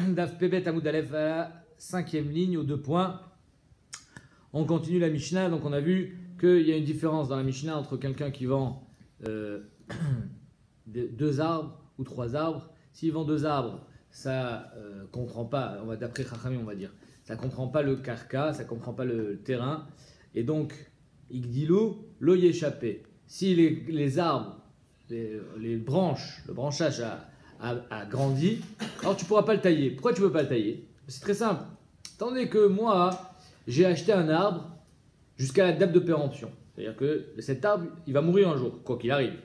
Daf Pebet Amoud Aleph à la 5e ligne aux 2 points. On continue la Mishnah. Donc on a vu qu'il y a une différence dans la Mishnah entre quelqu'un qui vend 2 arbres ou 3 arbres. S'il vend 2 arbres, ça comprend pas, d'après Chachamim on va dire, ça comprend pas le karka, ça comprend pas le terrain. Et donc, Igdilou, l'eau y échappé. Si les arbres, les branches, le branchage a grandi, alors tu ne pourras pas le tailler. Pourquoi tu ne peux pas le tailler? C'est très simple. Attendez que moi, j'ai acheté un arbre jusqu'à la date de péremption. C'est-à-dire que cet arbre, il va mourir un jour, quoi qu'il arrive.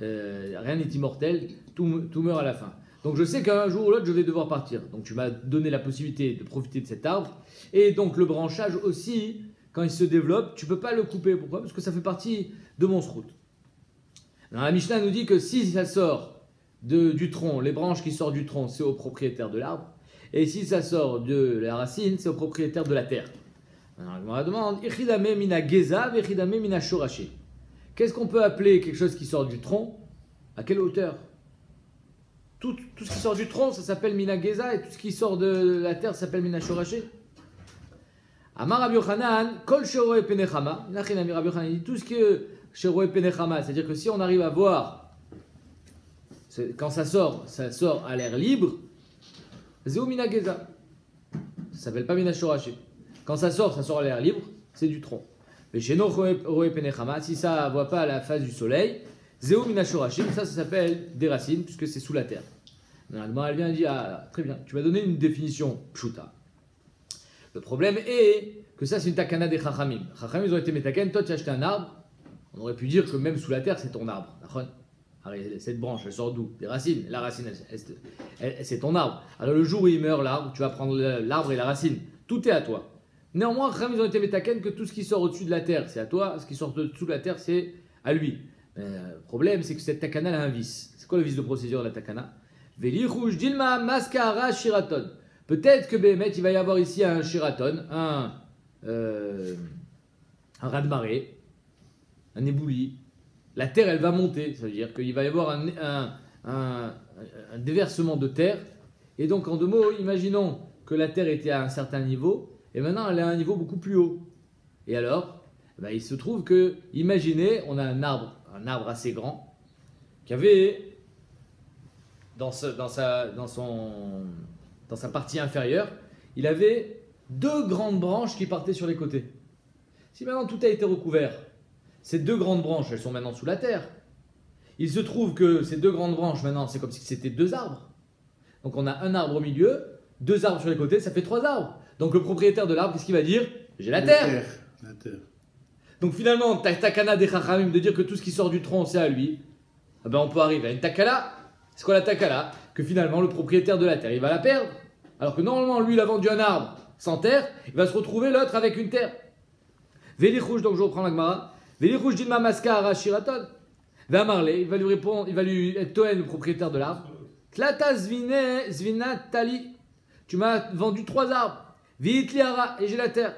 Rien n'est immortel, tout meurt à la fin. Donc je sais qu'un jour ou l'autre, je vais devoir partir. Donc tu m'as donné la possibilité de profiter de cet arbre. Et donc le branchage aussi, quand il se développe, tu ne peux pas le couper. Pourquoi? Parce que ça fait partie de mon srout. La Mishnah nous dit que si ça sort du tronc, les branches qui sortent du tronc, c'est au propriétaire de l'arbre. Et si ça sort de la racine, c'est au propriétaire de la terre. Alors on me demande, Ichidame mina geza, Ichidame mina shoraché. Qu'est-ce qu'on peut appeler quelque chose qui sort du tronc? À quelle hauteur? Tout ce qui sort du tronc, ça s'appelle mina geza, et tout ce qui sort de la terre, ça s'appelle mina shoraché. Amar Rabbi Yochanan, kol sheroe penechama. Rabbi Yochanan dit tout ce que sheroe penechama, c'est-à-dire que si on arrive à voir, quand ça sort à l'air libre, zéo mina geza. Ça s'appelle pas mina shoraché. Quand ça sort à l'air libre, c'est du tronc. Mais chez nous, roe penechama, si ça ne voit pas la face du soleil, zéo mina shoraché, ça s'appelle des racines, puisque c'est sous la terre. Alors, elle vient et dit, ah, très bien, tu m'as donné une définition pshuta. Le problème est que ça, c'est une takana des chachamim. Chachamim, ils ont été metaken, toi tu as acheté un arbre, on aurait pu dire que même sous la terre, c'est ton arbre. Cette branche, elle sort d'où? Des racines. La racine, c'est ton arbre. Alors le jour où il meurt, l'arbre, tu vas prendre l'arbre et la racine. Tout est à toi. Néanmoins, chachamim, ils ont été metaken que tout ce qui sort au-dessus de la terre, c'est à toi. Ce qui sort au-dessous de la terre, c'est à lui. Le problème, c'est que cette takana a un vice. C'est quoi le vice de procédure de la takana? Veli rouge dilma maskara shiraton. Peut-être que Béhémet, il va y avoir ici un shiraton, un raz-de-marée, un éboulis. La terre, elle va monter. Ça veut dire qu'il va y avoir un déversement de terre. Et donc, en 2 mots, imaginons que la terre était à un certain niveau, et maintenant, elle est à un niveau beaucoup plus haut. Et alors, il se trouve que, imaginez, on a un arbre assez grand, qui avait dans sa partie inférieure, il avait 2 grandes branches qui partaient sur les côtés. Si maintenant tout a été recouvert, ces 2 grandes branches, elles sont maintenant sous la terre. Il se trouve que ces 2 grandes branches, maintenant, c'est comme si c'était 2 arbres. Donc on a un arbre au milieu, 2 arbres sur les côtés, ça fait 3 arbres. Donc le propriétaire de l'arbre, qu'est-ce qu'il va dire? J'ai la terre. La terre. Donc finalement, takana des chachamim de dire que tout ce qui sort du tronc, c'est à lui. On peut arriver à une takala. C'est quoi la takala? Que finalement, le propriétaire de la terre, il va la perdre. Alors que normalement, lui, il a vendu un arbre sans terre, il va se retrouver l'autre avec une terre. Veli rouge, donc je reprends la Gemara. Veli rouge dilma maskara shiraton. Va marler, il va lui répondre, il va lui être Toen, le propriétaire de l'arbre. Tlata zvina tali. Tu m'as vendu 3 arbres. Vit liara, et j'ai la terre.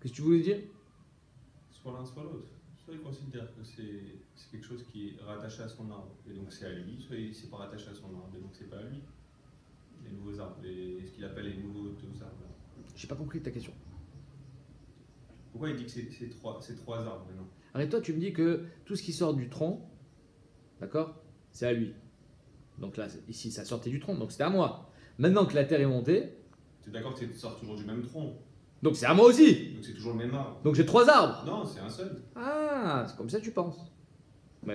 Qu'est-ce que tu voulais dire? Soit l'un, soit l'autre. Soit il considère que c'est quelque chose qui est rattaché à son arbre, et donc c'est à lui, soit c'est pas rattaché à son arbre, et donc c'est pas à lui. Les nouveaux arbres, ce qu'il appelle les nouveaux arbres. J'ai pas compris ta question. Pourquoi il dit que c'est 3 arbres maintenant? Arrête-toi, tu me dis que tout ce qui sort du tronc, d'accord, c'est à lui. Donc là, ici, ça sortait du tronc, donc c'était à moi. Maintenant que la terre est montée... Tu es d'accord que ça sort toujours du même tronc? Donc c'est à moi aussi. Donc c'est toujours le même arbre. Donc j'ai 3 arbres. Non, c'est un seul. Ah, c'est comme ça que tu penses. Mais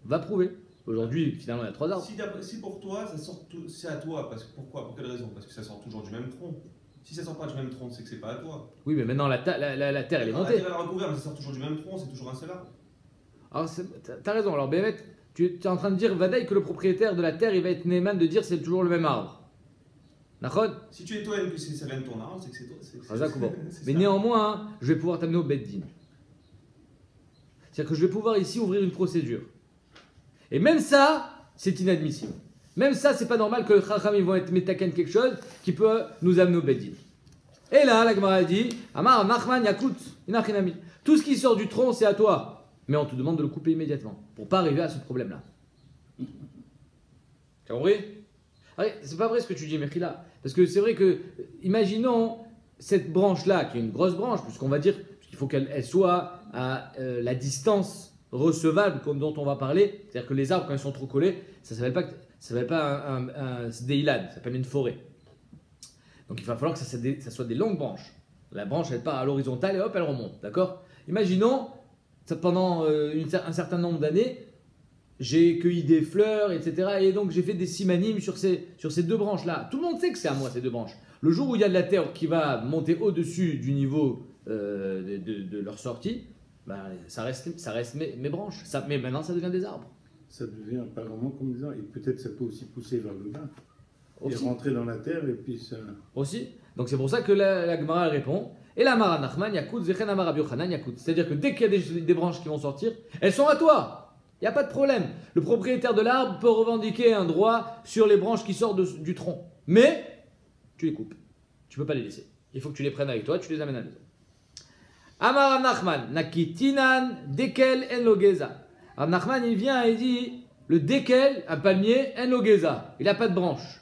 va prouver. Aujourd'hui, finalement, il y a 3 arbres. Si pour toi, c'est à toi, parce que pourquoi? Pour quelle raison? Parce que ça sort toujours du même tronc. Si ça sort pas du même tronc, c'est que c'est pas à toi. Oui, mais maintenant la terre, elle est montée. La terre est recouverte, mais ça sort toujours du même tronc, c'est toujours un seul arbre. Alors, t'as raison. Alors, Béhémet, tu es en train de dire, Vadaï, que le propriétaire de la terre, il va être Neyman de dire c'est toujours le même arbre. D'accord? Si tu es toi et que ça vient de ton arbre, c'est que c'est toi. Mais néanmoins, je vais pouvoir t'amener au Beddin. C'est-à-dire que je vais pouvoir ici ouvrir une procédure. Et même ça, c'est inadmissible. Même ça, c'est pas normal que les Chachamim vont être metaken quelque chose qui peut nous amener au Beddin. Et là, la Gemara dit, Amar Nachman Yakut, Inachinami. Tout ce qui sort du tronc, c'est à toi. Mais on te demande de le couper immédiatement pour pas arriver à ce problème-là. Tu as compris? C'est pas vrai ce que tu dis, Mechila. Parce que c'est vrai que, imaginons cette branche-là, qui est une grosse branche, puisqu'on va dire qu'il faut qu'elle soit à la distance recevable dont on va parler. C'est-à-dire que les arbres, quand ils sont trop collés, ça ne s'appelle pas un sdeilad, ça s'appelle une forêt. Donc il va falloir que ça soit des longues branches. La branche, elle part à l'horizontale et hop, elle remonte. D'accord? Imaginons, pendant un certain nombre d'années, j'ai cueilli des fleurs, etc. Et donc j'ai fait des simanim sur ces deux branches-là. Tout le monde sait que c'est à moi ces deux branches. Le jour où il y a de la terre qui va monter au-dessus du niveau de leur sortie, ben, ça reste mes branches. Mais maintenant ça devient des arbres. Ça devient apparemment comme des arbres. Et peut-être ça peut aussi pousser vers le bas. Aussi. Et rentrer dans la terre et puis ça... Aussi. Donc c'est pour ça que la Gemara elle répond. Et la Mara Nachman Yakout, Zechen Amar Rabbi Yochanan Yakout. C'est-à-dire que dès qu'il y a des branches qui vont sortir, elles sont à toi. Il n'y a pas de problème. Le propriétaire de l'arbre peut revendiquer un droit sur les branches qui sortent du tronc. Mais tu les coupes. Tu ne peux pas les laisser. Il faut que tu les prennes avec toi, tu les amènes à la maison. Amar Nachman, Nakitinan, Dekel, En Logeza. Alors Nachman, il vient et il dit le Dekel, un palmier, En Logeza. Il n'a pas de branche.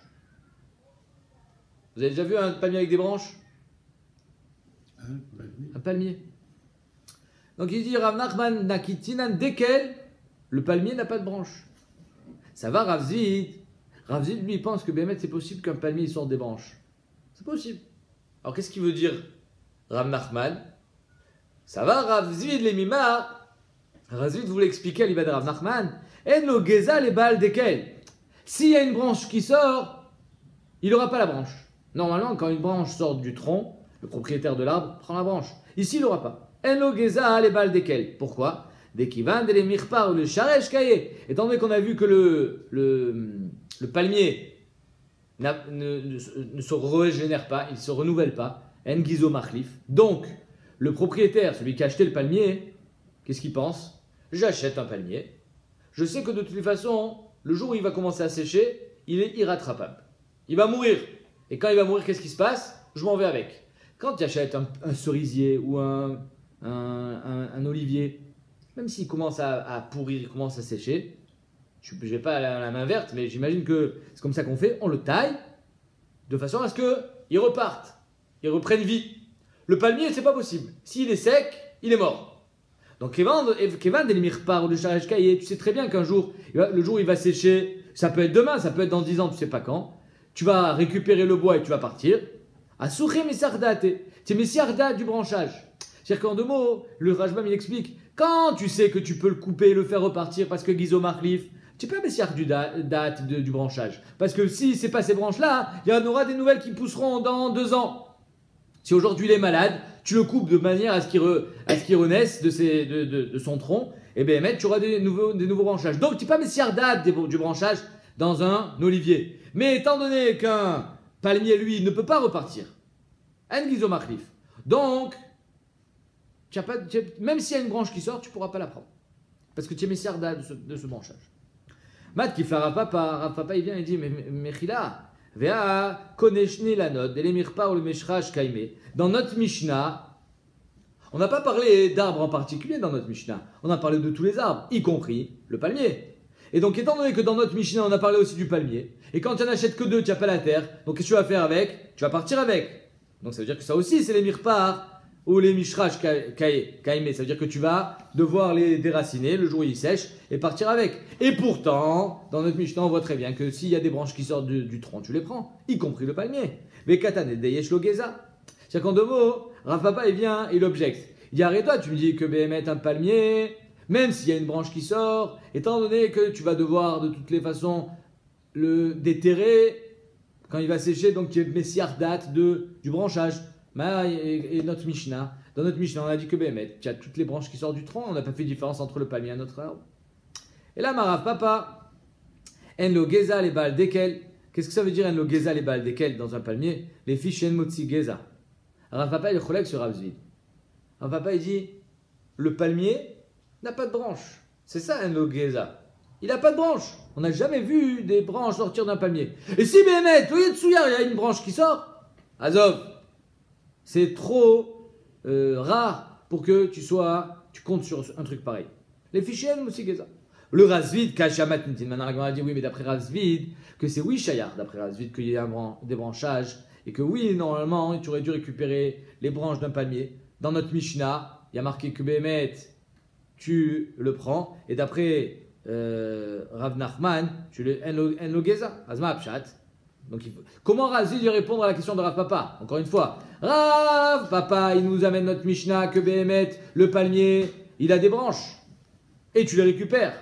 Vous avez déjà vu un palmier avec des branches? Un palmier. Donc il dit Rav Nachman, Nakitinan, Dekel. Le palmier n'a pas de branche. Ça va, Rav Zid. Rav Zid, lui, il pense que Bémet, c'est possible qu'un palmier sorte des branches. C'est possible. Alors, qu'est-ce qu'il veut dire, Rav Nachman? Ça va, Rav Zid, les mimas. Rav Zid voulait expliquer à l'ibad de Rav Nachman. En lo geza les balles desquelles. S'il y a une branche qui sort, il n'aura pas la branche. Normalement, quand une branche sort du tronc, le propriétaire de l'arbre prend la branche. Ici, il n'aura pas. En lo geza les balles desquelles. Pourquoi? Dès qu'il va, les mirpar ou le charesh kaye. Étant donné qu'on a vu que le palmier ne se régénère pas, il ne se renouvelle pas, en gizo machlif. Donc, le propriétaire, celui qui a acheté le palmier, qu'est-ce qu'il pense? J'achète un palmier. Je sais que de toute façon, le jour où il va commencer à sécher, il est irrattrapable. Il va mourir. Et quand il va mourir, qu'est-ce qui se passe? Je m'en vais avec. Quand tu achètes un cerisier ou un olivier, même s'il commence à pourrir, il commence à sécher, je ne vais pas à la main verte, mais j'imagine que c'est comme ça qu'on fait, on le taille, de façon à ce qu'il reparte, il reprenne vie. Le palmier, c'est pas possible. S'il est sec, il est mort. Donc, Kevan Delimir part ou le Charesh Kaye, tu sais très bien qu'un jour, le jour où il va sécher, ça peut être demain, ça peut être dans 10 ans, tu sais pas quand, tu vas récupérer le bois et tu vas partir. À Souché Messardate, c'est Messiarda du branchage. C'est-à-dire qu'en deux mots, le Rajbam il explique, quand tu sais que tu peux le couper et le faire repartir parce que Gizo Marlif, tu peux Messiar du date du branchage. Parce que si c'est pas ces branches-là, il y en aura des nouvelles qui pousseront dans 2 ans. Si aujourd'hui il est malade, tu le coupes de manière à ce qu'il renaisse de son tronc, et bien tu auras des nouveaux branchages. Donc tu peux Messiar date du branchage dans un olivier. Mais étant donné qu'un palmier, lui, ne peut pas repartir, un Gizo Marlif, donc même s'il y a une branche qui sort, tu ne pourras pas la prendre. Parce que tu es messiarda de ce branchage. Mat qui fait Rav Papa, il vient et dit, mais Mechila, vea koneshni la note, delemirpa ou le meshraj kaime. Dans notre Mishnah, on n'a pas parlé d'arbres en particulier dans notre Mishnah. On a parlé de tous les arbres, y compris le palmier. Et donc, étant donné que dans notre Mishnah, on a parlé aussi du palmier, et quand tu n'en achètes que 2, tu n'as pas la terre, donc qu'est-ce que tu vas faire avec? Tu vas partir avec. Donc ça veut dire que ça aussi, c'est les mirpar ou les mishraj kaime, ça veut dire que tu vas devoir les déraciner le jour où ils sèchent et partir avec. Et pourtant, dans notre Mishnah, on voit très bien que s'il y a des branches qui sortent du tronc, tu les prends, y compris le palmier. Mais katane deyesh lo geza. C'est-à-dire qu'en 2 mots, Rav Papa, il vient et il objecte. Il dit, arrête-toi, tu me dis que Béhémet, un palmier, même s'il y a une branche qui sort, étant donné que tu vas devoir de toutes les façons le déterrer quand il va sécher, donc tu es messiar date du branchage. Et notre Mishnah, dans notre Mishnah, on a dit que Béhémet, tu as toutes les branches qui sortent du tronc, on n'a pas fait différence entre le palmier et un autre arbre. Et là, Marav Papa, en lo geza les balles desquelles, qu'est-ce que ça veut dire en lo geza les balles desquelles dans un palmier? Les fiches en motzi geza. Rav Papa, il relègue sur Rav Zvid. Rav Papa, il dit, le palmier n'a pas de branche. C'est ça un lo geza. Il n'a pas de branche. On n'a jamais vu des branches sortir d'un palmier. Et si Béhémet, il y a une branche qui sort, Azov, c'est trop rare pour que tu comptes sur un truc pareil. Les fichiers, aussi, ça. Le Razvid, Kashamat Nitin. Maintenant, la Gemara dit oui, mais d'après Razvid, que c'est oui, Shayar, d'après Razvid, qu'il y a des branchages, et que oui, normalement, tu aurais dû récupérer les branches d'un palmier. Dans notre Mishnah, il y a marqué que Béhémet, tu le prends, et d'après Rav Nachman, tu le en Geza, Azma Pshat. Donc, comment Razvid lui répondre à la question de Rav Papa? Encore une fois, Rav Papa, il nous amène notre Mishnah que Béhémet, le palmier, il a des branches, et tu les récupères.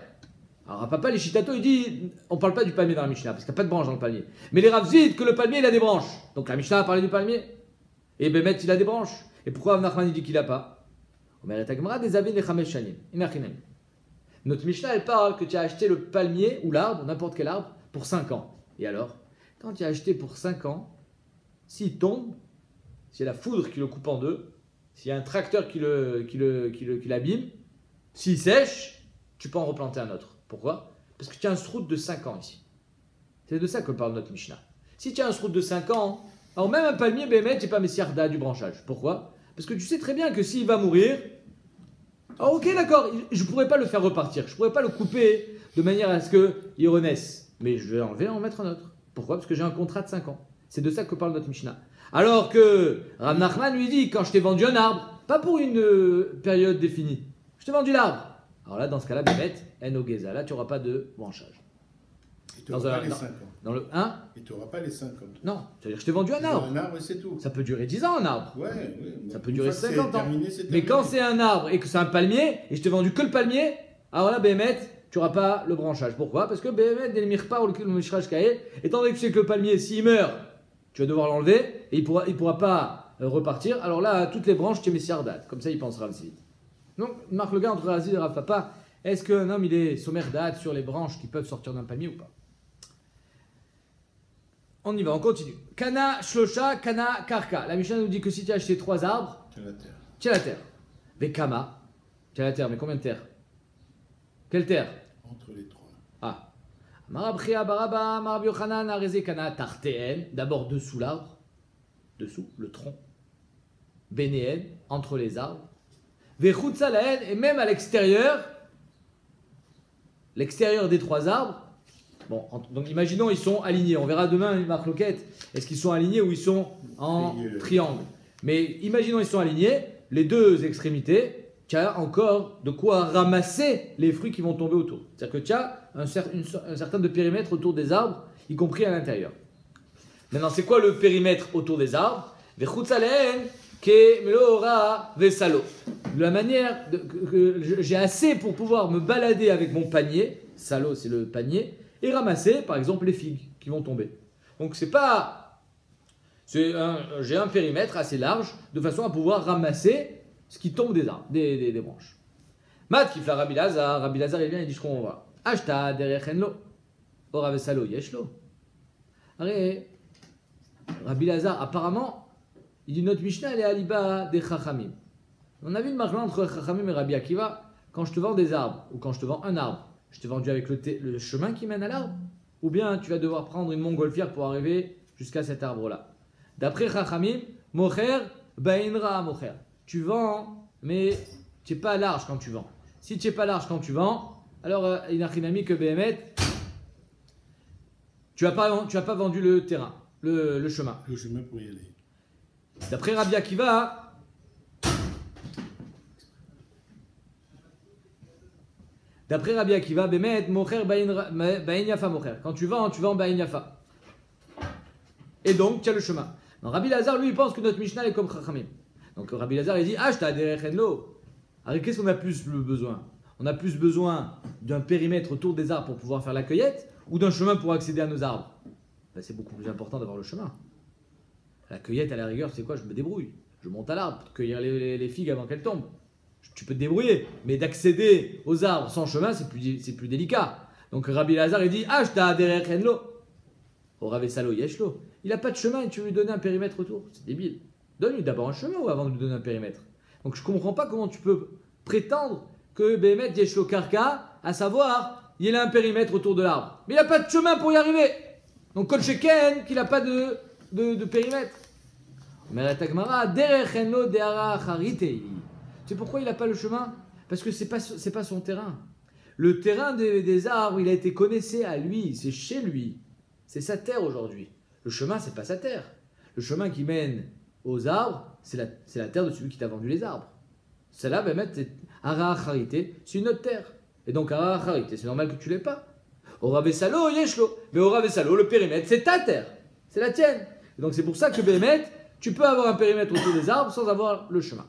Alors Rav Papa, les Shitato, il dit, on ne parle pas du palmier dans la Mishnah, parce qu'il n'y a pas de branches dans le palmier. Mais les Razvid, que le palmier, il a des branches. Donc la Mishnah a parlé du palmier, et Béhémet, il a des branches. Et pourquoi Rav Nachman, il dit qu'il n'a pas? Notre Mishnah, elle parle que tu as acheté le palmier ou l'arbre, n'importe quel arbre, pour 5 ans. Et alors, quand tu as acheté pour 5 ans, s'il tombe, s'il y a la foudre qui le coupe en deux, s'il y a un tracteur qui l'abîme, s'il sèche, tu peux en replanter un autre. Pourquoi? Parce que tu as un srout de 5 ans ici. C'est de ça que parle notre Mishnah. Si tu as un srout de 5 ans, alors même un palmier, Béhémet, tu n'es pas Messiarda du branchage. Pourquoi? Parce que tu sais très bien que s'il va mourir, ok d'accord, je ne pourrais pas le faire repartir, je ne pourrais pas le couper de manière à ce qu'il renaisse, mais je vais enlever et en mettre un autre. Pourquoi? Parce que j'ai un contrat de 5 ans. C'est de ça que parle notre Mishnah. Alors que Rav Nachman lui dit, quand je t'ai vendu un arbre, pas pour une période définie, je t'ai vendu l'arbre. Alors là, dans ce cas-là, Béhémet, en Geza, là tu n'auras pas de branchage. Et tu n'auras pas les 5 ans. Dans le 1 Et tu n'auras pas les 5 ans. Non, c'est-à-dire que je t'ai vendu un arbre. Un arbre et c'est tout. Ça peut durer 10 ans un arbre. Ouais. Ça peut durer 50 ans. Terminé, mais quand c'est un arbre et que c'est un palmier, et je t'ai vendu que le palmier, alors là, Béhémet, tu n'auras pas le branchage. Pourquoi? Parce que Béhémet, dès le mirpa ou le mishraj kaé, étant donné que tu sais que le palmier, s'il meurt, tu vas devoir l'enlever, et il pourra pas repartir. Alors là, toutes les branches, tu mets siardat. Comme ça, il pensera aussi. Donc, il marque le gars entre Razid et Rav Papa. Est-ce qu'un homme, il est sommaire date sur les branches qui peuvent sortir d'un palmier ou pas? On y va, on continue. Kana, Shlosha, Kana, Karka. La Mishnah nous dit que si tu as acheté 3 arbres, Tu as la terre. tu as la terre. Vekama, tu as la terre, mais combien de terre? Quelle terre? Entre les 3. Ah. Marabria, Baraba, Marab Yochanan, Areze, Kana, Tarteen. D'abord dessous l'arbre, dessous, le tronc. Bénéen, entre les arbres. Vechutza laen, et même à l'extérieur des 3 arbres. Bon, donc imaginons ils sont alignés. On verra demain une marque loquette. Est-ce qu'ils sont alignés ou ils sont en triangle? Mais imaginons ils sont alignés, les 2 extrémités, tu as encore de quoi ramasser les fruits qui vont tomber autour. C'est-à-dire que tu as un certain de périmètre autour des arbres, y compris à l'intérieur. Maintenant, c'est quoi le périmètre autour des arbres? La manière que j'ai assez pour pouvoir me balader avec mon panier, salo c'est le panier, et ramasser par exemple les figues qui vont tomber. Donc j'ai un périmètre assez large de façon à pouvoir ramasser ce qui tombe des arbres, des branches. Mat kifla Rabbi Lazar il vient et dit je comprends pas. Ashta derechenlo, orave salo yeshlo. Arrête, Rabbi Lazar apparemment il dit notre Mishnah elle est aliba des chachamim. On a vu une marque entre chachamim et Rabbi Akiva. Quand je te vends des arbres ou quand je te vends un arbre, je t'ai vendu avec le chemin qui mène à l'arbre, ou bien tu vas devoir prendre une montgolfière pour arriver jusqu'à cet arbre-là. D'après Chachamim, mocher bainra mocher. Tu vends, mais tu n'es pas large quand tu vends. Si tu n'es pas large quand tu vends, alors il n'a rien mis que Béhémet, tu n'as pas vendu le terrain, le chemin. Le chemin pour y aller. D'après Rabbi Akiva, Bémet, mocher bain yafa mocher. Quand tu vends bain yafa. Et donc, tu as le chemin. Donc, Rabbi Lazar, lui, il pense que notre Mishnah est comme Chachamim. Donc, Rabbi Lazar, il dit, je t'ai derechenlo. Alors, qu'est-ce qu'on a plus besoin? On a plus besoin d'un périmètre autour des arbres pour pouvoir faire la cueillette ou d'un chemin pour accéder à nos arbres? Ben, c'est beaucoup plus important d'avoir le chemin. La cueillette, à la rigueur, c'est quoi? Je me débrouille. Je monte à l'arbre pour cueillir les figues avant qu'elles tombent. Tu peux te débrouiller, mais d'accéder aux arbres sans chemin, c'est plus délicat. Donc Rabbi Lazar, il dit, Ashta derechenlo. Orave salo yeshlo. Il n'a pas de chemin et tu veux lui donner un périmètre autour. C'est débile. Donne-lui d'abord un chemin ou avant de lui donner un périmètre. Donc je ne comprends pas comment tu peux prétendre que Béhémet yeshlo karka, à savoir, il a un périmètre autour de l'arbre. Mais il n'a pas de chemin pour y arriver. Donc Kol Sheken, qu'il n'a pas de périmètre. Mais la Tagmara, derechenlo deara charitei. C'est pourquoi il n'a pas le chemin? Parce que c'est pas son terrain. le terrain des arbres, il a été connaissé à lui, c'est chez lui. C'est sa terre aujourd'hui. Le chemin, c'est pas sa terre. Le chemin qui mène aux arbres, c'est la terre de celui qui t'a vendu les arbres. Celle-là, c'est Ara Charité, c'est une autre terre. Et donc, Ara Charité, c'est normal que tu l'aies pas. Ora Vessalo, Yeshlo. Mais Ora Vessalo, le périmètre, c'est ta terre. C'est la tienne. Et donc, c'est pour ça que Béhémet, tu peux avoir un périmètre autour des arbres sans avoir le chemin.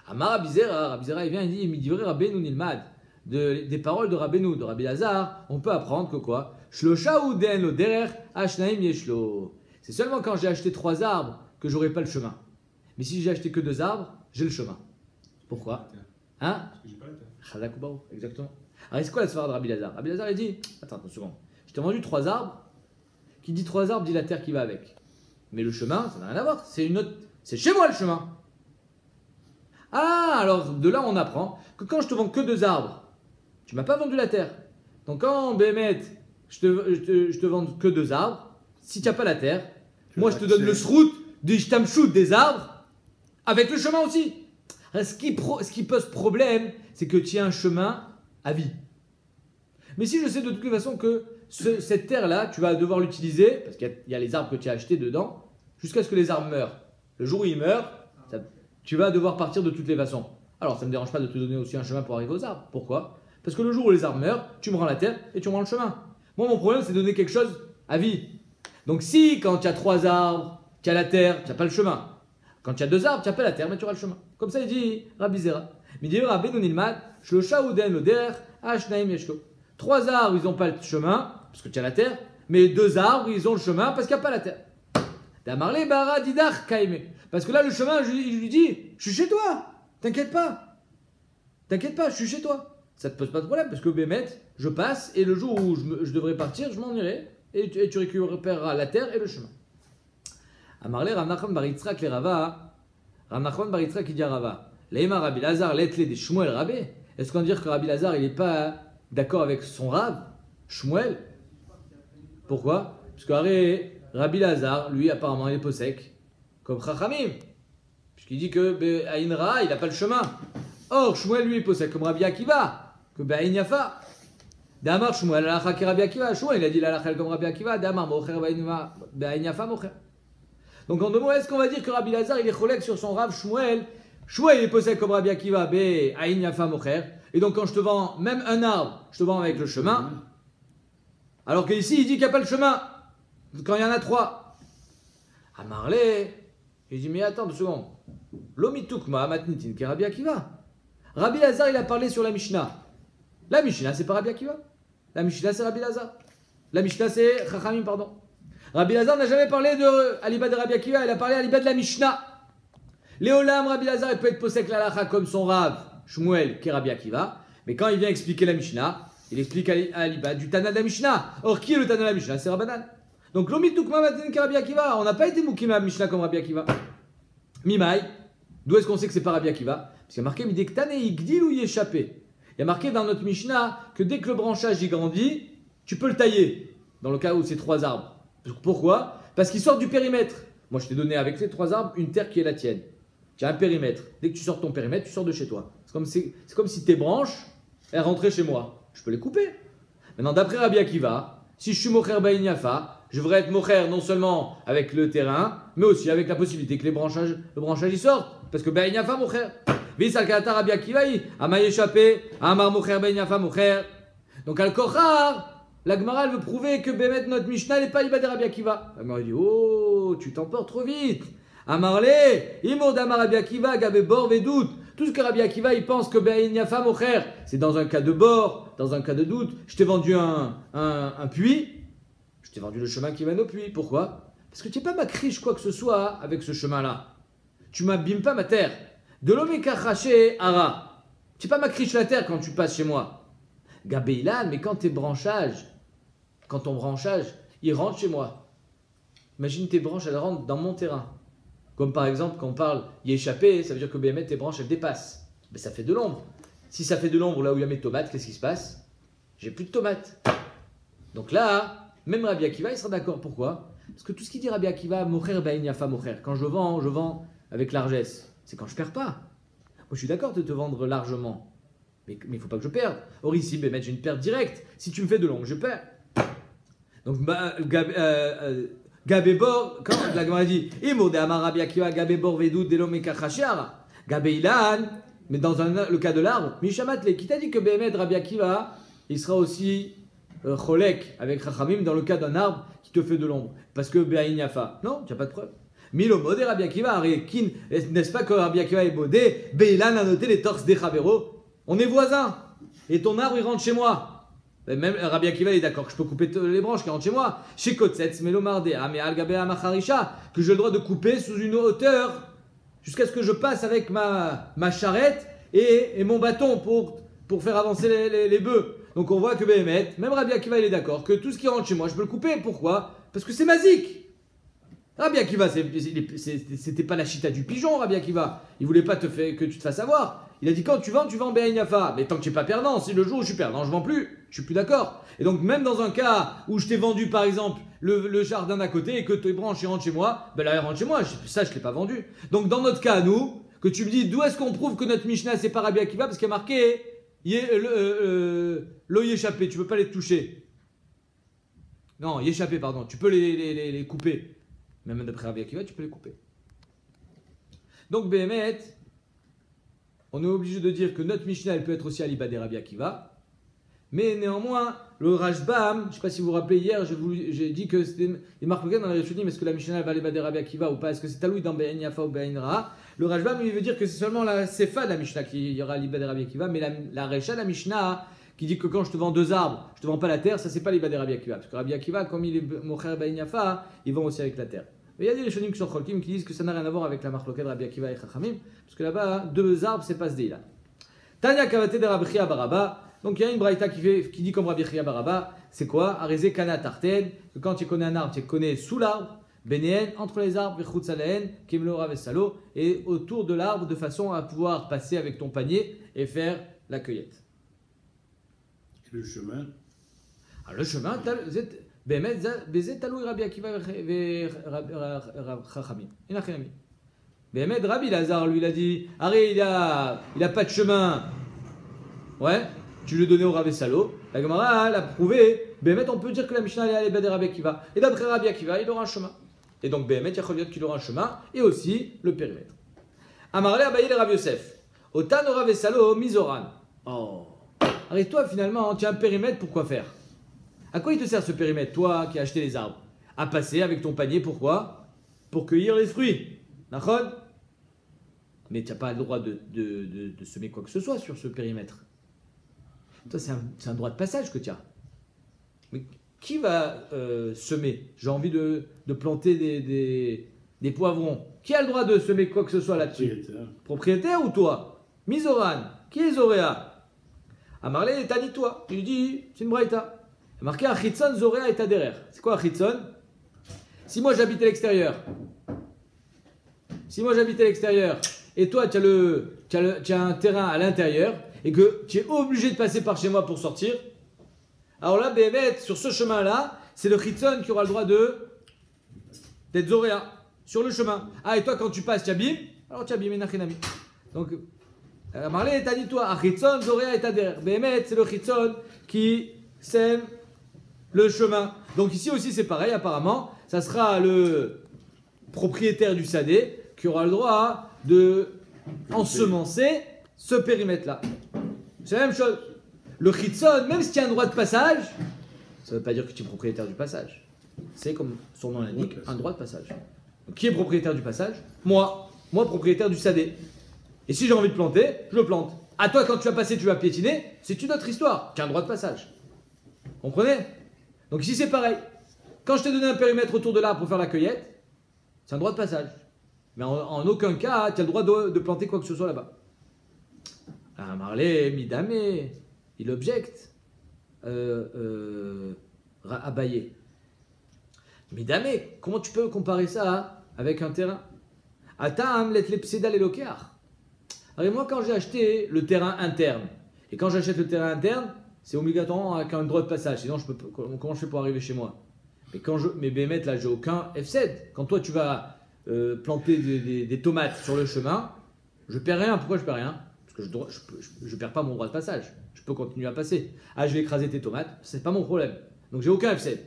Amar Rabizera, il vient et dit Midivre Rabbeinu Nilmad. Des paroles de Rabbeinu, de Rabbi Lazare, on peut apprendre que quoi? Shlosha uden lo derer ashnaim yeshlo. C'est seulement quand j'ai acheté 3 arbres que j'aurai pas le chemin. Mais si j'ai acheté que 2 arbres, j'ai le chemin. Pourquoi? Hein? Parce que j'ai pas la terre. Chazakoubaou, exactement. Alors, c'est quoi la soirée de Rabbi Lazare? Rabbi Lazare, il dit attends une seconde. Je t'ai vendu 3 arbres. Qui dit 3 arbres dit la terre qui va avec. Mais le chemin, ça n'a rien à voir. C'est chez moi le chemin. Ah, alors de là, on apprend que quand je te vends que 2 arbres, tu m'as pas vendu la terre. Donc quand Béhémet, je te vends que 2 arbres, si tu n'as pas la terre, moi je te donne le srout du shtamchout des arbres avec le chemin aussi. Ce qui pose problème, c'est que tu as un chemin à vie. Mais si je sais de toute façon que cette terre-là, tu vas devoir l'utiliser, parce qu'il y a les arbres que tu as achetés dedans, jusqu'à ce que les arbres meurent. Le jour où ils meurent, tu vas devoir partir de toutes les façons. Alors ça ne me dérange pas de te donner aussi un chemin pour arriver aux arbres. Pourquoi? Parce que le jour où les arbres meurent, tu me rends la terre et tu me rends le chemin. Moi, mon problème, c'est de donner quelque chose à vie. Donc si, quand tu as 3 arbres, tu as la terre, tu n'as pas le chemin. Quand tu as 2 arbres, tu n'as pas la terre, mais tu auras le chemin. Comme ça, il dit Rabbi Zera. Mais il dit Rabbeinu Nilmad, Shlosha uden lo derer ashnaim yeshlo. 3 arbres, ils n'ont pas le chemin, parce que tu as la terre, mais 2 arbres, ils ont le chemin, parce qu'il n'y a pas la terre. Damarle bara didar kaime. Parce que là, le chemin, il lui dit, je suis chez toi, t'inquiète pas. T'inquiète pas, je suis chez toi. Ça te pose pas de problème, parce que Béhémet, je passe, et le jour où je devrais partir, je m'en irai, et tu récupéreras la terre et le chemin. Amarle Rav Nachman bar Yitzhak le Rava, Rav Nachman bar Yitzhak qui dit à Rava, Leima Rabbi Lazar letle de Shmuel Rabbe. Est-ce qu'on va dire que Rabbi Lazar, il n'est pas d'accord avec son Rav, Shmuel? Pourquoi? Parce que Rabbi Lazar, lui, apparemment, il est possèque, comme Chachamim, puisqu'il dit que Aïn Ra, il n'a pas le chemin. Or, Shmuel, lui, il possède comme Rabbi Akiva, que Aïn Yafa. Damar Shmuel, l'alacha qui Rabbi Akiva. Shmuel, il a dit l'alacha comme Rabbi Akiva. Damar Mocher, Aïn Yafa, Mocher. Donc, en 2 mots, est-ce qu'on va dire que Rabbi Lazar, il est cholek sur son Rav Shmuel? Shmuel, il est possède comme Rabbi Akiva, Aïn Yafa, Mocher. Et donc, quand je te vends même un arbre, je te vends avec le chemin. Alors qu'ici, il dit qu'il n'y a pas le chemin. Quand il y en a 3. À Marley, il dit, mais attends 2 secondes. Lomitukma matnitin qui Rabbi Akiva. Rabbi Lazar, il a parlé sur la Mishnah. La Mishnah, c'est pas Rabbi Akiva. La Mishnah, c'est Rabbi Lazar. La Mishnah, c'est Chachamim, pardon. Rabbi Lazar n'a jamais parlé de Aliba de Rabbi Akiva, il a parlé Aliba de la Mishnah. Léolam, Rabbi Lazar, il peut être possèque l'alacha comme son Rav, Shmuel, qui est Rabbi Akiva. Mais quand il vient expliquer la Mishnah, il explique Aliba du Tana de la Mishnah. Or, qui est le Tana de la Mishnah? C'est Rabbanan. Donc, l'omitukma matin qui Rabbi Akiva. On n'a pas été moukima Mishnah comme Rabbi Akiva. Mimaï, d'où est-ce qu'on sait que c'est pas Rabbi Akiva? Parce qu'il y a marqué Midektane Igdil ou Yéchappé. Il y a marqué dans notre Mishnah que dès que le branchage y grandit, tu peux le tailler. Dans le cas où c'est 3 arbres. Pourquoi? Parce qu'ils sortent du périmètre. Moi, je t'ai donné avec les 3 arbres une terre qui est la tienne. Tu as un périmètre. Dès que tu sors ton périmètre, tu sors de chez toi. C'est comme si tes branches, elles rentraient chez moi. Je peux les couper. Maintenant, d'après Rabbi Akiva, si je suis mocher Baïn Yafa, je devrais être mocher non seulement avec le terrain, mais aussi avec la possibilité que le branchage y sorte. Parce que Baïn Yafa mocher. Visalkata Rabbi Akiva, Ama Yéchappé, Amar mocher Baïn Yafa mocher. Donc, Al-Kochar, la Gemara, elle veut prouver que Bémet, notre Mishnah, n'est pas Ibad Rabbi Akiva. La Gemara dit, oh, tu t'emportes trop vite. Amarle, Imour d'Amar Rabbi Akiva, Gabe Bor Vedout. Tout ce que Rabbi Akiva, il pense que Baïn Yafa mocher, c'est dans un cas de bord, dans un cas de doute. Je t'ai vendu un puits. Je t'ai vendu le chemin qui mène au puits. Pourquoi? Parce que tu n'es pas ma criche quoi que ce soit avec ce chemin-là. Tu m'abîmes pas ma terre. De l'omeka raché ara. Tu n'es pas ma criche la terre quand tu passes chez moi. Gabeilan, mais quand ton branchage, il rentre chez moi. Imagine tes branches, elles rentrent dans mon terrain. Comme par exemple, quand on parle y échapper, ça veut dire que BMT, tes branches, elles dépassent. Mais ça fait de l'ombre. Si ça fait de l'ombre là où il y a mes tomates, qu'est-ce qui se passe? J'ai plus de tomates. Donc là, même Rabbi Akiva, il sera d'accord. Pourquoi? Parce que tout ce qu'il dit Rabbi Akiva, mocher baïn yafa mocher. Quand je vends avec largesse. C'est quand je perds pas. Moi, je suis d'accord de te vendre largement. Mais il ne faut pas que je perde. Or ici, Bémet, j'ai une perte directe. Si tu me fais de longue, je perds. Donc, Gabébor, quand la Gemara dit Imo de Amar Rabbi Akiva, Gabébor Vedou, Delome Kachachar, Gabeilan, mais dans le cas de l'arbre, Mishamatle, qui t'a dit que Bémet, Rabbi Akiva, il sera aussi Cholek avec Chachamim dans le cas d'un arbre qui te fait de l'ombre. Parce que Béaïn Yafa. Non, tu n'as pas de preuve. Milo Modé Rabbi Akiva, n'est-ce pas que Rabbi Akiva est Modé, Beilan a noté les torses des Chavero. On est voisins. Et ton arbre, il rentre chez moi. Même Rabbi Akiva est d'accord que je peux couper les branches qui rentrent chez moi. Chez Kotsetz, Melomardé, Ameal Gabea Macharisha, que j'ai le droit de couper sous une hauteur jusqu'à ce que je passe avec ma charrette et mon bâton pour faire avancer les bœufs. Donc on voit que Béhémet, même Rabbi Akiva, il est d'accord que tout ce qui rentre chez moi, je peux le couper. Pourquoi? Parce que c'est mazik. Rabbi Akiva, c'était pas la chita du pigeon, Rabbi Akiva. Il voulait pas que tu te fasses avoir. Il a dit quand tu vends Béaïn Yafa. Mais tant que tu n'es pas perdant, si le jour où je suis perdant, je vends plus. Je suis plus d'accord. Et donc même dans un cas où je t'ai vendu par exemple le jardin d'à côté et que tes branches rentrent chez moi, ben là elle rentre chez moi, ça je ne l'ai pas vendu. Donc dans notre cas, nous, que tu me dis d'où est-ce qu'on prouve que notre Mishnah c'est pas Rabbi Akiva, parce qu'il y a marqué l'eau échappé, tu peux pas les toucher. Non, échappé, pardon, tu peux les couper. Même d'après Rabbi Akiva, tu peux les couper. Donc Béhémet, on est obligé de dire que notre Mishnah elle peut être aussi Aliba des Rabbi Akiva. Mais néanmoins, le Rashbam, je ne sais pas si vous vous rappelez hier, j'ai dit que c'était. Il marque dans les Rishonim, est-ce que la Mishnah va aller des Rabbi Akiva ou pas? Est-ce que c'est Taloui dans Béaïn Yafa ou Béaïn Ra? Le Rashbam, il veut dire que c'est seulement la Sefa de la Mishnah qui y aura l'Iba des Rabbi Akiva, mais la Recha de la Mishnah qui dit que quand je te vends 2 arbres, je ne te vends pas la terre, ça c'est pas l'Iba des Rabbi Akiva. Parce que Rabbi Akiva, comme il est Mocher Béaïn Yafa, il vend aussi avec la terre. Mais il y a des Rishonim qui sont Cholkim qui disent que ça n'a rien à voir avec la marque de Rabbi Akiva et Chachamim, parce que là-bas, 2 arbres, c'est pas ce délit là. Tanya Kavate de Rabbi Chia Baraba. Donc il y a une braïta qui dit comme Rabbi Chia Baraba, c'est quoi? Arézé Kana Tarten, que quand tu connais un arbre, tu connais sous l'arbre, Bénéen, entre les arbres, Vechutzaleen, Kimlo Ravesalo, et autour de l'arbre de façon à pouvoir passer avec ton panier et faire la cueillette. Le chemin. Alors le chemin, Bémet, Bézé Talou Rabbi Akiva et Chachamim. Bémet, Rabbi Lazar lui il a dit, Arrête, il a pas de chemin. Ouais. Tu lui donnais au Rabbi Salo, la Gemara l'a prouvé. Béhémet, on peut dire que la Mishnah est allée à Rabbi Akiva. Et d'après Rabbi Akiva, il aura un chemin. Et donc Béhémet, il y a qu'il aura un chemin et aussi le périmètre. Amarle Abaye le Rabbi Yosef. Otan au Rabbi Salo, Mizoran. Oh. Arrête-toi finalement, tu as un périmètre pour quoi faire? À quoi il te sert ce périmètre, toi qui as acheté les arbres? À passer avec ton panier, pourquoi? Pour cueillir les fruits. D'accord? Mais tu n'as pas le droit de semer quoi que ce soit sur ce périmètre. Toi, c'est un droit de passage que tu as. Mais qui va semer? J'ai envie de planter des poivrons. Qui a le droit de semer quoi que ce soit là-dessus? Propriétaire ou toi? Mizoran. Qui est Zoréa? Amarle, t'as dit toi. Il dit, c'est une braïta. Il a marqué Achitson, Zoréa et Taderer. C'est quoi Achitson? Si moi j'habite à l'extérieur, et toi tu as un terrain à l'intérieur, et que tu es obligé de passer par chez moi pour sortir, alors là, Béhémet, sur ce chemin-là, c'est le Chitzon qui aura le droit d'être Zoréa, sur le chemin. Ah, et toi, quand tu passes, tu abîmes, alors tu abîmes, Enachinami. Donc, Marley, t'as dit toi, Chitzon, Zoréa et Tader. Béhémet, c'est le Chitzon qui sème le chemin. Donc ici aussi, c'est pareil, apparemment, ça sera le propriétaire du Sadé qui aura le droit de ensemencer ce périmètre-là. C'est la même chose. Le Chitzon, même si tu as un droit de passage, ça ne veut pas dire que tu es propriétaire du passage. C'est comme son nom l'indique, un droit de passage. Donc, qui est propriétaire du passage? Moi, propriétaire du Sadé. Et si j'ai envie de planter, je le plante. À toi, quand tu vas passer, tu vas piétiner, c'est une autre histoire. Tu as un droit de passage. Vous comprenez? Donc ici, c'est pareil. Quand je t'ai donné un périmètre autour de l'arbre pour faire la cueillette, c'est un droit de passage. Mais en aucun cas, tu as le droit de planter quoi que ce soit là-bas. Ah, Marley, Midame, il objecte. Abaye. Midame, comment tu peux comparer ça avec un terrain? Atam, let lepseda lelokear. Alors moi, quand j'ai acheté le terrain interne, et quand j'achète le terrain interne, c'est obligatoirement avec un droit de passage. Sinon, comment je fais pour arriver chez moi? Mais Béhémet, là, j'ai aucun FZ. Quand toi, tu vas planter des tomates sur le chemin, je perds rien. Pourquoi je perds rien? Parce que je perds pas mon droit de passage. Je peux continuer à passer. Ah, je vais écraser tes tomates, c'est pas mon problème. Donc j'ai aucun FCD.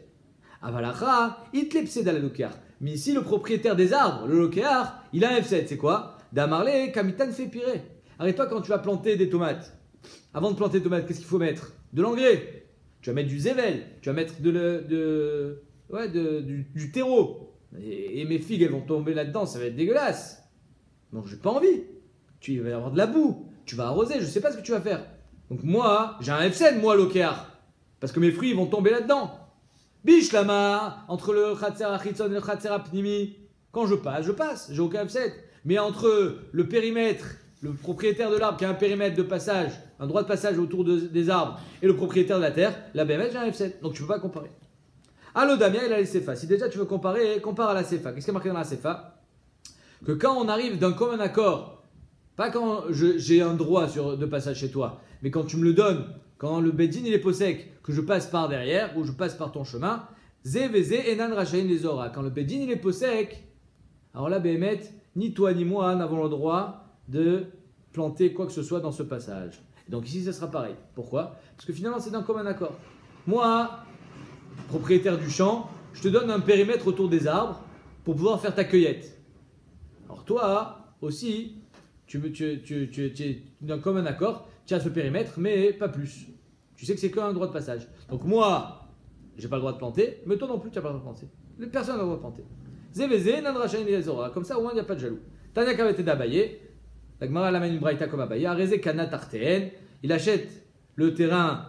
Avalacha, itlepsed à la lokéar. Mais ici, le propriétaire des arbres, le lokéar, il a un FCD. C'est quoi? Damarle, kamitan fait pirer. Arrête-toi quand tu vas planter des tomates. Avant de planter des tomates, qu'est-ce qu'il faut mettre? De l'engrais. Tu vas mettre du zével. Tu vas mettre du terreau. Et mes figues, elles vont tomber là-dedans, ça va être dégueulasse. Donc j'ai pas envie. Tu vas y avoir de la boue. Tu vas arroser, je sais pas ce que tu vas faire. Donc moi, j'ai un FCD, moi, lokéar. Parce que mes fruits, ils vont tomber là-dedans. Biche lama, entre le khatser achitson et le khatser apnimi. Quand je passe, j'ai aucun FCD. Mais entre le périmètre, le propriétaire de l'arbre qui a un périmètre de passage, un droit de passage autour des arbres, et le propriétaire de la terre, la BMS, j'ai un F7. Donc tu ne peux pas comparer. Allo Damien, il a les CFA. Si déjà tu veux comparer, compare à la CFA. Qu'est-ce qui est marqué dans la CFA? Que quand on arrive d'un commun accord, pas quand j'ai un droit de passage chez toi, mais quand tu me le donnes, quand le Bedin il est possèque, que je passe par derrière, ou je passe par ton chemin, ZVZ Enan Rachaïn les Ora. Quand le Bedin il est possèque, alors là, BMS, ni toi ni moi n'avons le droit de planter quoi que ce soit dans ce passage. Donc ici, ça sera pareil. Pourquoi? Parce que finalement, c'est d'un commun accord. Moi, propriétaire du champ, je te donne un périmètre autour des arbres pour pouvoir faire ta cueillette. Alors toi aussi, tu es d'un commun accord, tu as ce périmètre, mais pas plus. Tu sais que c'est qu'un droit de passage. Donc moi, j'ai pas le droit de planter, mais toi non plus, tu n'as pas le droit de planter. Personne n'a le droit de planter. ZVZ, Nandrachain et Zora. Comme ça, au moins, il n'y a pas de jaloux. Tanya Kavete d'Abaye. La Gemara l'amène une braïta comme Abaye. Arezé Kana Tartéen. Il achète le terrain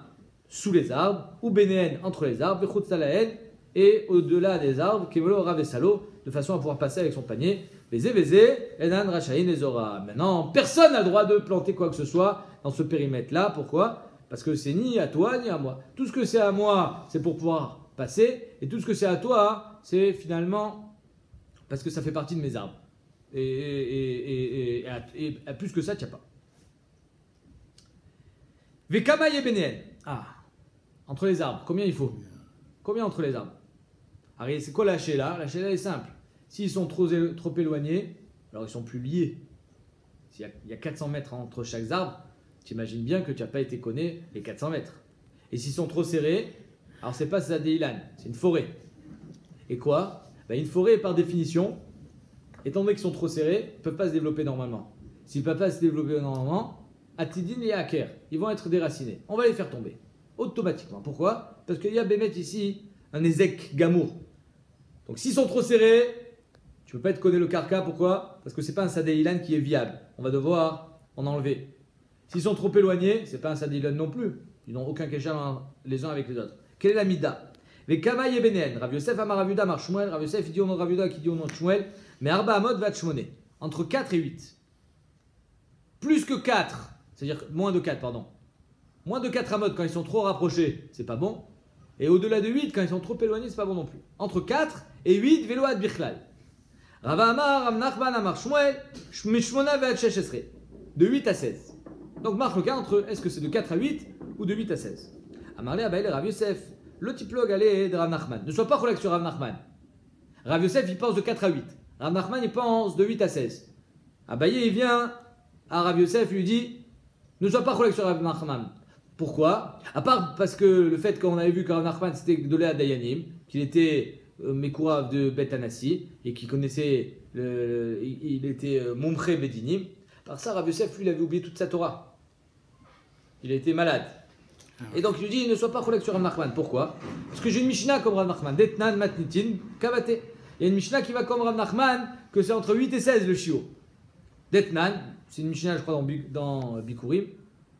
sous les arbres, ou Bénéen entre les arbres, Bechut Salaen, et au-delà des arbres, Kemelo Ravesalo, de façon à pouvoir passer avec son panier. Les ZVZ, Enan Rachaïn et Zora. Maintenant, personne n'a le droit de planter quoi que ce soit dans ce périmètre-là. Pourquoi? Parce que c'est ni à toi ni à moi. Tout ce que c'est à moi, c'est pour pouvoir passer, et tout ce que c'est à toi, c'est finalement parce que ça fait partie de mes arbres. Et à plus que ça, tu n'as pas. Vekama Yebenéen. Ah, entre les arbres, combien il faut? Combien entre les arbres? Alors, c'est quoi la chéla? La chéla est simple. S'ils sont trop éloignés, alors ils sont plus liés. S'il y a 400 mètres entre chaque arbre, tu imagines bien que tu n'as pas été conné les 400 mètres. Et s'ils sont trop serrés, alors c'est pas Zadeilan, c'est une forêt. Et quoi? Une forêt, par définition, étant donné qu'ils sont trop serrés, ne peuvent pas se développer normalement. S'ils ne peuvent pas se développer normalement, Atidin et Aker, ils vont être déracinés. On va les faire tomber, automatiquement. Pourquoi? Parce qu'il y a Bémet ici, un Ezek Gamour. Donc s'ils sont trop serrés, tu ne peux pas être conné le carca. Pourquoi? Parce que ce n'est pas un Sadeilan qui est viable. On va devoir en enlever. S'ils sont trop éloignés, ce n'est pas un Sadeilan non plus. Ils n'ont aucun kéchal les uns avec les autres. Quelle est la mida? Les Kamaï et Benen, Rav Yosef Amar Rav Yuda Amar Shmuel, Rav Yosef il dit au nom de Rav Yuda qui dit au nom de Shmuel, mais Arba Amod va Shmoné, entre 4 et 8. Plus que 4, c'est-à-dire moins de 4, pardon. Moins de 4 Amod quand ils sont trop rapprochés, c'est pas bon. Et au-delà de 8, quand ils sont trop éloignés, c'est pas bon non plus. Entre 4 et 8, Velo Ad Bichlal. Rav Amar, Rav Nachman Amar Shmuel, Mishmona Ve'ad Sheshesre. De 8 à 16. Donc marque le cas entre est-ce que c'est de 4 à 8 ou de 8 à 16. Amarle Abaïle Rav Yosef. Le typologue allait de Rav Nachman. Ne sois pas relâché sur Rav Nachman. Rav Yosef, il pense de 4 à 8. Rav Nachman, il pense de 8 à 16. Abaye, il vient à Rav Yosef, il lui dit ne sois pas relâché sur Rav Nachman. Pourquoi? À part parce que le fait qu'on avait vu que Rav Nachman, c'était de Léa Dayanim, qu'il était Mekourav de Bet Anassi, et qu'il connaissait, il était Momré Bedinim. Par ça, Rav Yosef, lui, il avait oublié toute sa Torah. Il était malade. Et donc il lui dit ne sois pas collègue sur Rav Nachman. Pourquoi? Parce que j'ai une Mishnah comme Rav Nachman. Detnan matnitin kavate. Il y a une Mishnah qui va comme Rav Nachman que c'est entre 8 et 16 le chiot. Detnan, c'est une Mishnah je crois dans Bikurim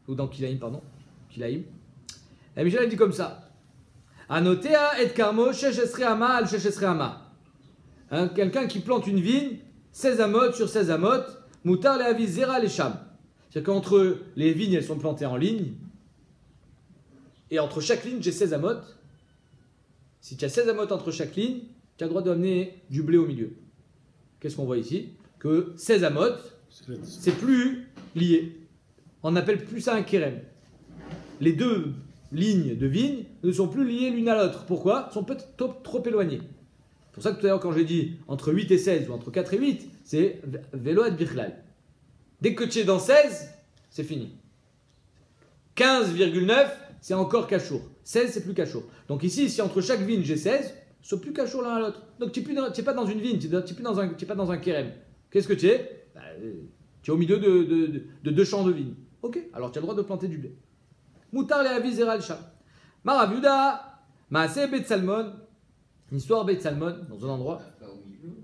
ou dans Kilaim pardon. Kilaim. La Mishnah elle dit comme ça. Anotea et karmo sheshesre ama al sheshesre ama. Quelqu'un qui plante une vigne 16 amot sur 16 amot mutar le avis zera les sham. C'est-à-dire qu'entre les vignes elles sont plantées en ligne. Et entre chaque ligne, j'ai 16 amotes. Si tu as 16 amotes entre chaque ligne, tu as le droit d'amener du blé au milieu. Qu'est-ce qu'on voit ici? Que 16 amotes, c'est plus lié. On appelle plus ça un kérem. Les deux lignes de vignes ne sont plus liées l'une à l'autre. Pourquoi? Elles sont peut-être trop éloignées. C'est pour ça que tout à l'heure, quand j'ai dit entre 8 et 16 ou entre 4 et 8, c'est vélo ad bichlal. Dès que tu es dans 16, c'est fini. 15,9, c'est encore cachour. 16, c'est plus cachour. Donc ici, si entre chaque vigne j'ai 16, c'est plus cachour l'un à l'autre. Donc tu n'es pas dans une vigne, tu n'es pas dans un kérem. Qu'est-ce que tu es? Tu es au milieu de deux champs de vigne. Ok, alors tu as le droit de planter du blé. Moutar le avis zeral sham. Maraviuda, Maaseh Bet Salmon, une histoire Bet Salmon, dans un endroit. Là au milieu,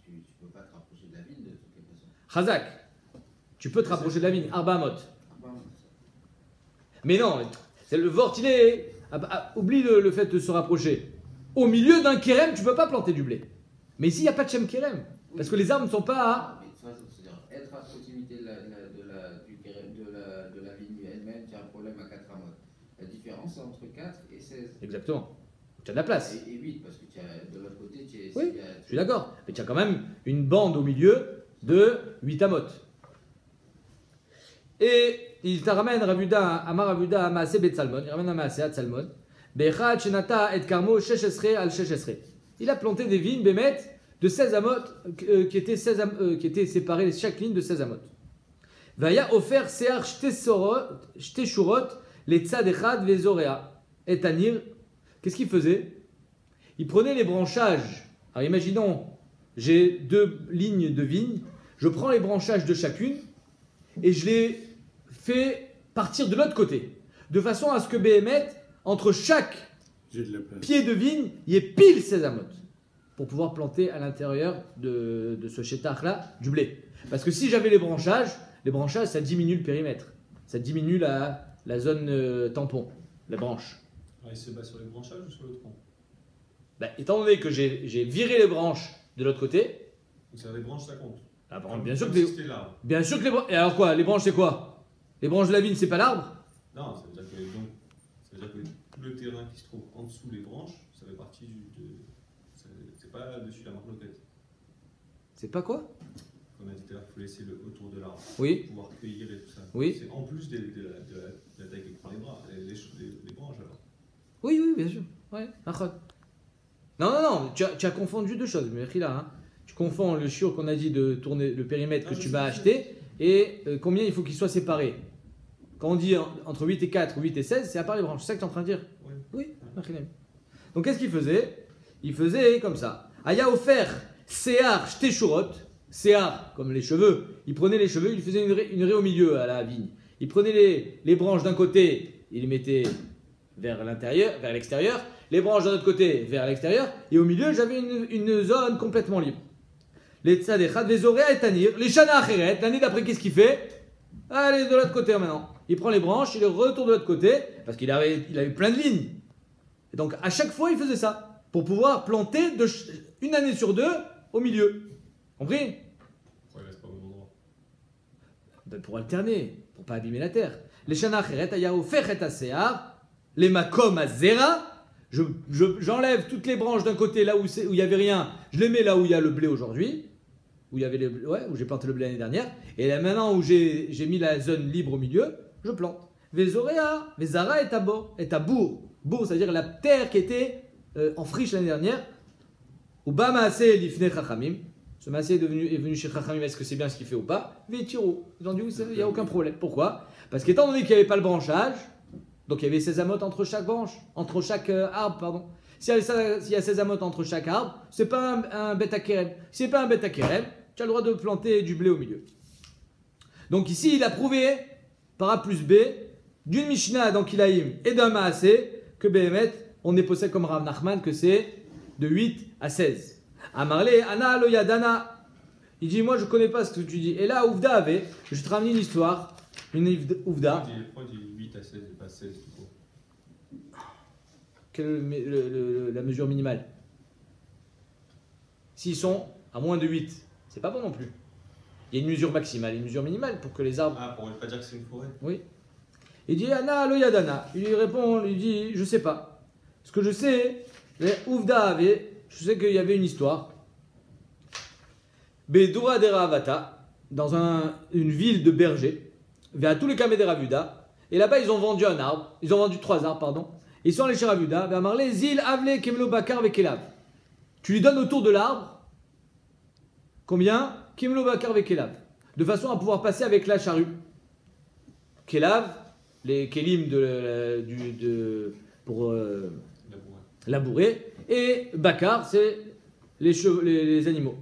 tu ne peux pas te rapprocher de la ville de toutes les façons. Chazak, tu peux te rapprocher de la vigne, Arba Amot. Mais non, c'est le vortilé. Oublie le fait de se rapprocher. Au milieu d'un kérem, tu ne peux pas planter du blé. Mais ici, il n'y a pas de shem kérem. Parce que les arbres ne sont pas à. Mais de toute façon, c'est-à-dire être à proximité de la vigne elle-même, tu as un problème à 4 amotes. La différence, c'est entre 4 et 16. Exactement. Tu as de la place. Et 8, parce que tu as, de l'autre côté, tu es. Oui, je suis d'accord. Mais tu as quand même une bande au milieu de 8 amotes. Et il te ramène Amar Ravuda Maaseh Bet Salmon. Il ramène à Maaseh à Salmon. Bechad Shenata et Karmo Sheshesre al Sheshesre. Il a planté des vignes, Bémet, de 16 amotes qui étaient séparées, chaque ligne de 16 amotes. Vaya offert Sear Shteshurot, les Tzad Echad Vezorea. Et Tanir, qu'est-ce qu'il faisait? Il prenait les branchages. Alors imaginons, j'ai 2 lignes de vignes, je prends les branchages de chacune et je les fais partir de l'autre côté. De façon à ce que Béhémet, entre chaque pied de vigne, il y ait pile 16 amotes. Pour pouvoir planter à l'intérieur de ce chétach-là du blé. Parce que si j'avais les branchages, ça diminue le périmètre. Ça diminue la zone tampon, les branches. Il se bat sur les branchages ou sur le tronc? Étant donné que j'ai viré les branches de l'autre côté. Donc ça, les branches, ça compte. Bien sûr que les branches. Et alors quoi? Les branches, c'est quoi? Les branches de la vigne, c'est pas l'arbre? Non, ça veut dire que le terrain qui se trouve en dessous des branches, ça fait partie c'est pas dessus la marloquette. C'est pas quoi? On a dit tout à l'heure qu'il faut laisser autour de l'arbre. Oui. Pour pouvoir cueillir et tout ça. Oui. C'est en plus de la taille qui prend les branches alors. Oui, bien sûr. Ouais, non, tu as confondu deux choses, mais là, hein. Tu confonds le shiur qu'on a dit de tourner le périmètre que tu vas acheter et combien il faut qu'il soit séparé. Quand on dit entre 8 et 4 ou 8 et 16, c'est à part les branches. C'est ça que tu es en train de dire? Oui. Donc qu'est-ce qu'il faisait? Il faisait comme ça. Aya offert Sear Shteshurot. Sear, comme les cheveux. Il prenait les cheveux, il faisait une raie au milieu à la vigne. Il prenait les branches d'un côté, il les mettait vers l'extérieur. Les branches d'un autre côté, vers l'extérieur. Et au milieu, j'avais une zone complètement libre. Les tzadechad, les oréa et tanir. Les shana acheret. L'année d'après, qu'est-ce qu'il fait? Allez, de l'autre côté maintenant. Il prend les branches, il les retourne de l'autre côté. Parce qu'il avait plein de lignes. Et donc, à chaque fois, il faisait ça. Pour pouvoir planter une année sur 2 au milieu. Compris? Pourquoi il reste pas au même endroit? Pour alterner, pour pas abîmer la terre. Les shana acheret, ayao fechet asear. Les makom azera. J'enlève toutes les branches d'un côté là où il n'y avait rien, je les mets là où il y a le blé aujourd'hui, où j'ai planté le blé l'année dernière, et là maintenant où j'ai mis la zone libre au milieu, je plante. Vezorea, Vezara est à bourg. Bourg, c'est-à-dire la terre qui était en friche l'année dernière. Ou ba maaseh lifnei chachamim. Ce maaseh est venu chez chachamim, est-ce que c'est bien ce qu'il fait ou pas? Vetirou. Ils ont dit oui, il n'y a aucun problème. Pourquoi? Parce qu'étant donné qu'il n'y avait pas le branchage, donc il y avait 16 amotes entre chaque branche, entre chaque arbre, pardon. S'il y a 16 amotes entre chaque arbre, c'est pas un bêta kérem. Si c'est pas un bêta kérem, tu as le droit de planter du blé au milieu. Donc ici, il a prouvé, par A plus B, d'une Mishnah dans Kilaïm et d'un Maaseh, que Béhémet, on est possède comme Rav Nachman, que c'est de 8 à 16. Amarle, Ana lo yadana. Il dit, moi je connais pas ce que tu dis. Et là, Ouvda avait, je vais te ramener une histoire, une Ouvda. Pourquoi il dit 8 à 16 et pas 16 du coup? Quelle est la mesure minimale? S'ils sont à moins de 8, c'est pas bon non plus. Il y a une mesure maximale et une mesure minimale pour que les arbres... Ah, pour ne pas dire que c'est une forêt. Oui. Il dit, Ana lo yadana. Il lui répond, il dit, je sais pas. Ce que je sais, Ouvda avait, je sais qu'il y avait une histoire. Bedura de Ravata, dans une ville de bergers, vers tous les camés de Ravuda, et là-bas ils ont vendu un arbre, ils ont vendu 3 arbres, pardon. Ils sont allés chez Ravuda, vers Marley, Zil, Avle, Kemlo Bakar, Vekelav. Tu lui donnes autour de l'arbre, combien? Kemlo Bakar, Vekelav. De façon à pouvoir passer avec la charrue. Kelav, les Kelim pour labourer, et Bakar, c'est les animaux.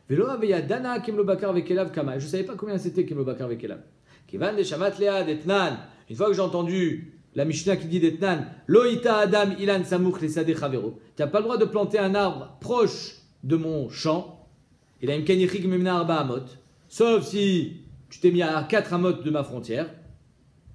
Velo aveya dana kimlo bakar avec Kelav kama. Je ne savais pas combien c'était kimlo bakar avec Kelav. Kivan de shamat lea d'etnan. Une fois que j'ai entendu la Mishnah qui dit d'etnan, loïta adam ilan samouch lesade chavero. Tu n'as pas le droit de planter un arbre proche de mon champ. Il a une kanichik memna arba amot. Sauf si tu t'es mis à 4 amot de ma frontière.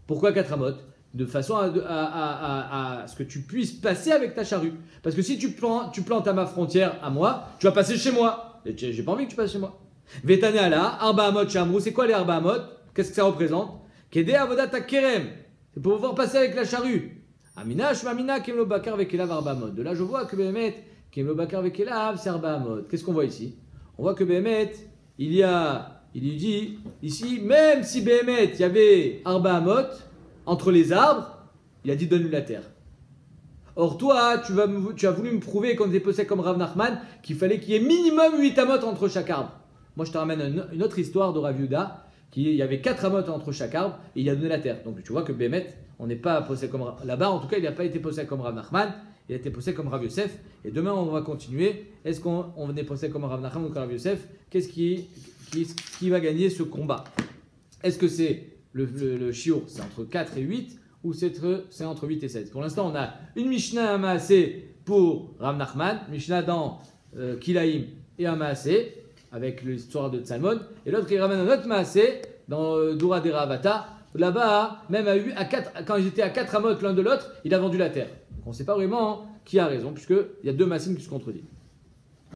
Pourquoi 4 amot? De façon à ce que tu puisses passer avec ta charrue. Parce que si tu plantes à ma frontière, à moi, tu vas passer chez moi. Et j'ai pas envie que tu passes chez moi. Vetane ala, arba amot chamrou. C'est quoi les arba amot? Qu'est-ce que ça représente? Kede avodat kerem. C'est pour pouvoir passer avec la charrue. Amina shmamina kemlo bakar avec elav arba amot. De là, je vois que Behemet, kemlo bakar avec elav, c'est arba amot. Qu'est-ce qu'on voit ici? On voit que Behemet, il lui dit ici, même si Behemet, il y avait arba amot entre les arbres, il a dit donne-lui la terre. Or toi, tu as voulu me prouver quand tu es posé comme Rav Nachman qu'il fallait qu'il y ait minimum 8 amot entre chaque arbre. Moi je te ramène une autre histoire de Rav Yehuda, il y avait 4 amot entre chaque arbre et il a donné la terre. Donc tu vois que Behemet, on n'est pas posé comme là-bas, en tout cas il n'a pas été posé comme Rav Nachman, il a été posé comme Rav Yosef. Et demain on va continuer. Est-ce qu'on est posé comme Rav Nachman ou comme Rav Yosef? Qu'est-ce qui va gagner ce combat? Est-ce que c'est le shiur, c'est entre 4 et 8 ou c'est entre 8 et 7? Pour l'instant, on a une Mishnah à Maasé pour Rav Nachman, Mishnah dans Kilaim et à Maasé, avec l'histoire de Tzalmon, et l'autre qui ramène un autre Maasé dans Dura Dera Avata. Là-bas, même quand ils étaient à 4 amot l'un de l'autre, il a vendu la terre. Donc on ne sait pas vraiment qui a raison, puisqu'il y a deux Maassim qui se contredisent.